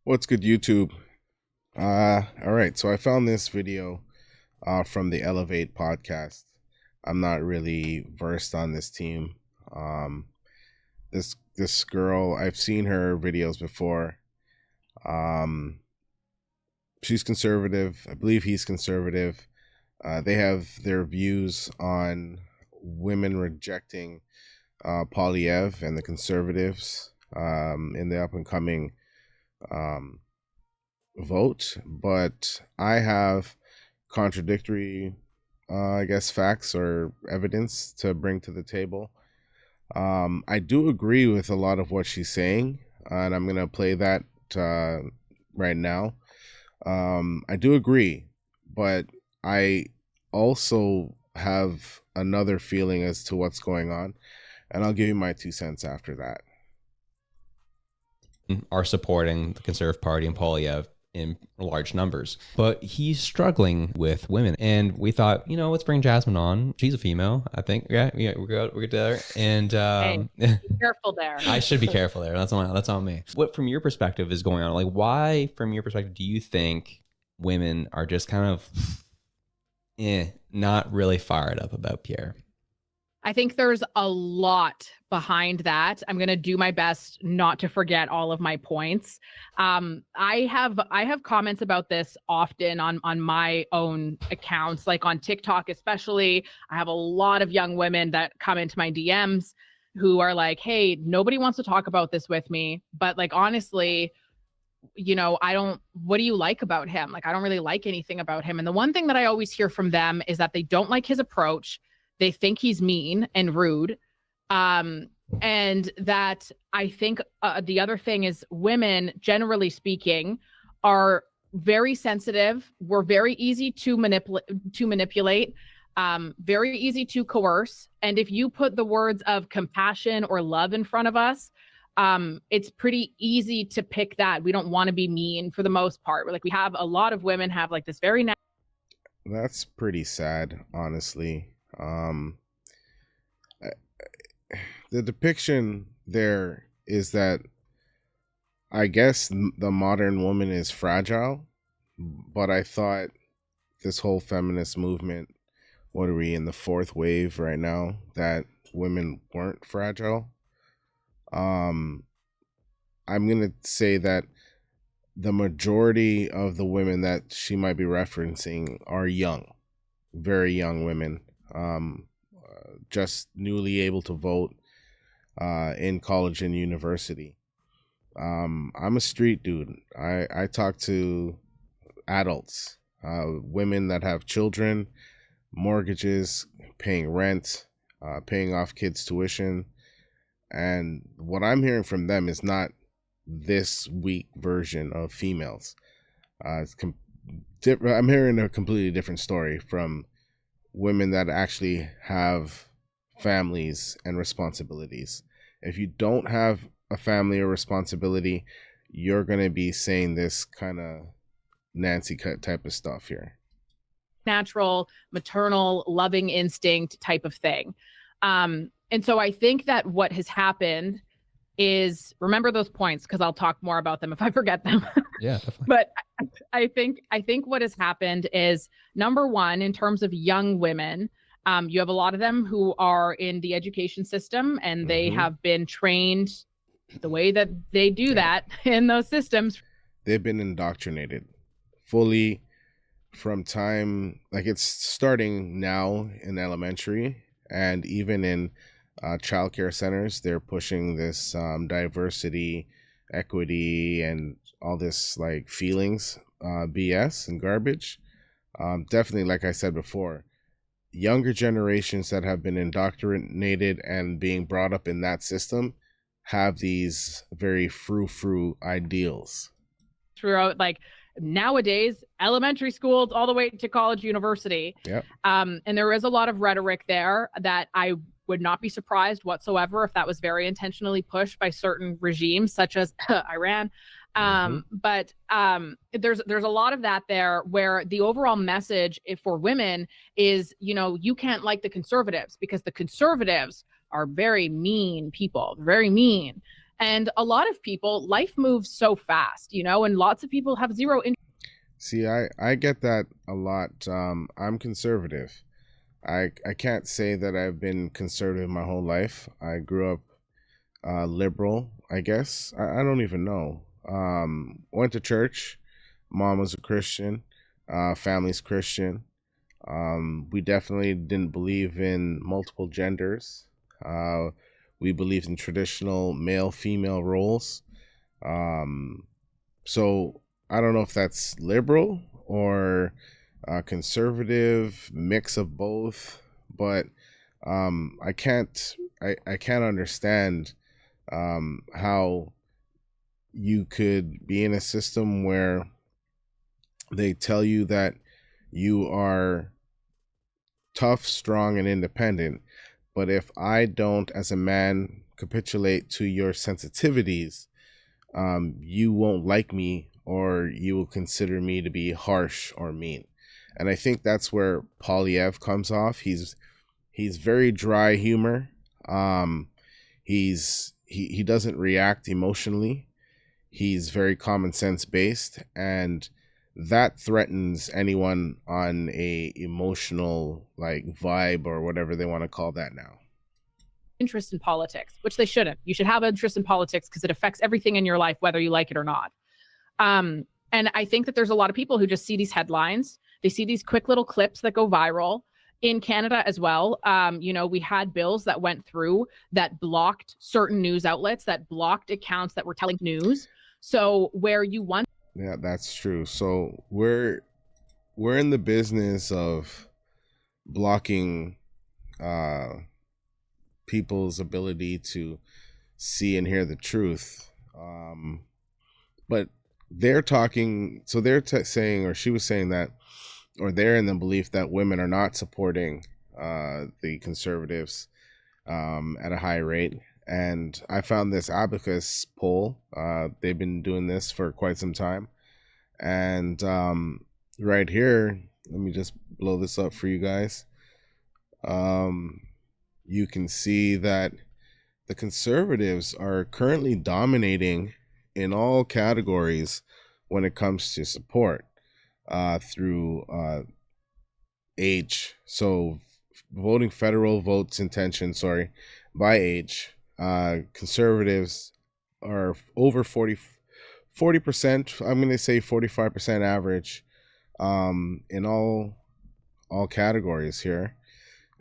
What's good, YouTube? All right. So I found this video from the Elevate podcast. I'm not really versed on this team. Um, this girl, I've seen her videos before. Um, she's conservative. I believe he's conservative. They have their views on women rejecting Poilievre and the conservatives in the up and coming um, vote, but I have contradictory, I guess, facts or evidence to bring to the table. I do agree with a lot of what she's saying, and I'm going to play that uh, right now. I do agree, but I also have another feeling as to what's going on, and I'll give you my 2 cents after that. Are supporting the Conservative Party and Poilievre in large numbers, but he's struggling with women. And we thought, let's bring Jasmine on. She's a female, I think. Yeah, we're good there. And Hey, be careful there. I should be careful there. That's on me. What, from your perspective, is going on? Like, why, from your perspective, do you think women are just kind of, not really fired up about Pierre? I think there's a lot behind that. I'm going to do my best not to forget all of my points. I have comments about this often on my own accounts, like on TikTok especially. I have a lot of young women that come into my DMs who are like, "Hey, nobody wants to talk about this with me, but like honestly, what do you like about him? Like, I don't really like anything about him." And the one thing that I always hear from them is that they don't like his approach. They think he's mean and rude. And that I think the other thing is women, generally speaking, are very sensitive. We're very easy to manipulate, very easy to coerce. And if you put the words of compassion or love in front of us, it's pretty easy to pick that. We don't want to be mean for the most part. We have a lot of women have like this very That's pretty sad, honestly. The depiction there is that I guess the modern woman is fragile, but I thought this whole feminist movement, what are we in the fourth wave right now, that women weren't fragile. I'm gonna say that the majority of the women that she might be referencing are young, very young women, just newly able to vote in college and university. I'm a street dude. I talk to adults, women that have children, mortgages, paying rent, paying off kids' tuition. And what I'm hearing from them is not this weak version of females. I'm hearing a completely different story from women that actually have families and responsibilities. If you don't have a family or responsibility, you're going to be saying this kind of Nancy cut type of stuff here. natural, maternal, loving instinct type of thing. And so I think that what has happened is, remember those points because I'll talk more about them if I forget them. Yeah, definitely. But I think what has happened is, number one, in terms of young women, you have a lot of them who are in the education system and they have been trained the way that they do that in those systems. They've been indoctrinated fully from time, like it's starting now in elementary and even in childcare centers. They're pushing this diversity, equity, and all this like feelings, BS and garbage. Definitely, like I said before, younger generations that have been indoctrinated and being brought up in that system have these very frou-frou ideals. Throughout, like, nowadays, elementary schools all the way to college, university. Yep. And there is a lot of rhetoric there that I would not be surprised whatsoever if that was very intentionally pushed by certain regimes such as Iran. But there's a lot of that there where the overall message for women is, you can't like the conservatives because the conservatives are very mean people, very mean. And a lot of people, life moves so fast, and lots of people have zero interest. See, I get that a lot. I'm conservative. I can't say that I've been conservative my whole life. I grew up liberal, I guess. I don't even know. Went to church. Mom was a Christian. Family's Christian. We definitely didn't believe in multiple genders. We believed in traditional male-female roles. Um, so I don't know if that's liberal or conservative, mix of both. But I can't understand how you could be in a system where they tell you that you are tough, strong, and independent. But if I don't, as a man, capitulate to your sensitivities, you won't like me, or you will consider me to be harsh or mean. And I think that's where Poilievre comes off. He's very dry humor. He doesn't react emotionally. He's very common sense based, and that threatens anyone on a emotional like vibe or whatever they want to call that now. Interest in politics, which they shouldn't. You should have interest in politics because it affects everything in your life, whether you like it or not. And I think that there's a lot of people who just see these headlines. They see these quick little clips that go viral. In Canada as well, we had bills that went through that blocked certain news outlets, that blocked accounts that were telling news. So where you want. Yeah, that's true. So we're in the business of blocking people's ability to see and hear the truth. But they're talking, so they're saying, or she was saying that, or they're in the belief that women are not supporting the conservatives at a high rate. And I found this Abacus poll. They've been doing this for quite some time. And right here, let me just blow this up for you guys. You can see that the conservatives are currently dominating in all categories when it comes to support through age. So voting federal votes intention, by age, conservatives are over 40%. I'm going to say 45% average in all categories here.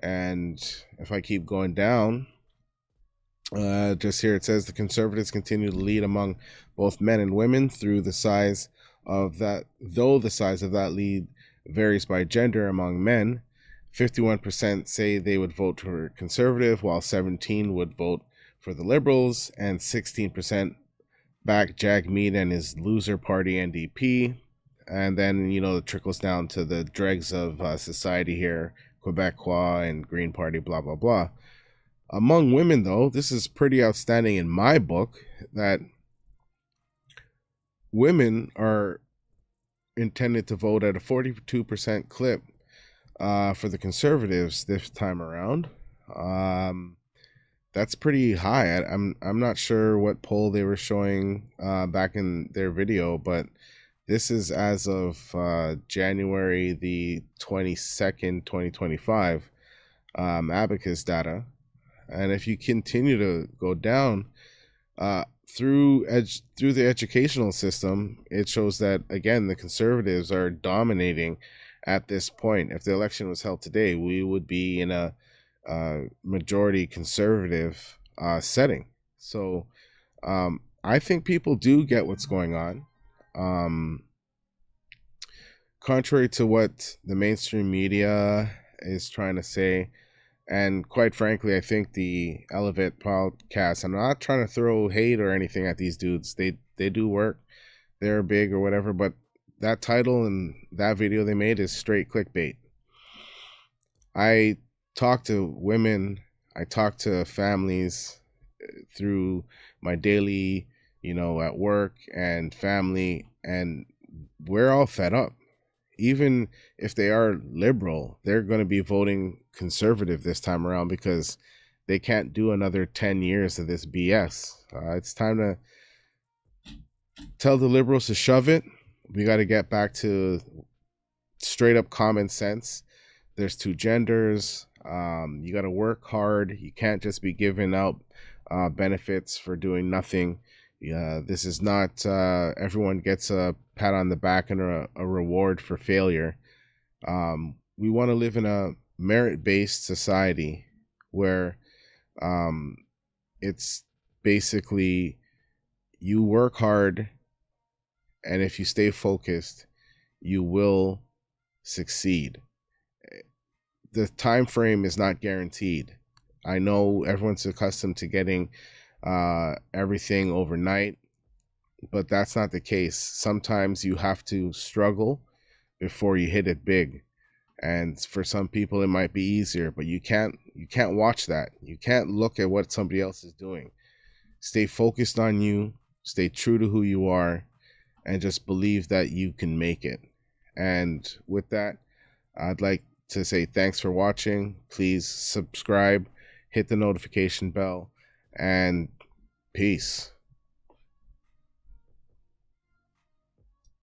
And if I keep going down, just here it says the conservatives continue to lead among both men and women through the size of that, though the size of that lead varies by gender. Among men, 51% say they would vote for conservative, while 17% would vote for the Liberals, and 16% back Jagmeet and his loser party NDP. And then, it trickles down to the dregs of society here, Quebecois and Green Party, blah, blah, blah. Among women, though, this is pretty outstanding in my book, that women are intended to vote at a 42% clip for the conservatives this time around. That's pretty high. I'm not sure what poll they were showing back in their video, but this is as of January the 22nd, 2025, Abacus data. And if you continue to go down through the educational system, it shows that, again, the conservatives are dominating at this point. If the election was held today, we would be in a majority conservative setting. So I think people do get what's going on. Contrary to what the mainstream media is trying to say, and quite frankly, I think the Elevate podcast, I'm not trying to throw hate or anything at these dudes. They do work. They're big or whatever, but that title and that video they made is straight clickbait. I talk to women, I talk to families through my daily, at work and family, and we're all fed up. Even if they are liberal, they're going to be voting conservative this time around because they can't do another 10 years of this BS. It's time to tell the liberals to shove it. We got to get back to straight up common sense. There's two genders. You got to work hard. You can't just be giving out benefits for doing nothing. This is not everyone gets a pat on the back and a reward for failure. We want to live in a merit-based society where it's basically you work hard, and if you stay focused, you will succeed. The time frame is not guaranteed. I know everyone's accustomed to getting everything overnight, but that's not the case. Sometimes you have to struggle before you hit it big. And for some people it might be easier, but you can't watch that. You can't look at what somebody else is doing. Stay focused on you, stay true to who you are, and just believe that you can make it. And with that, I'd like to say thanks for watching. Please subscribe, hit the notification bell, and peace.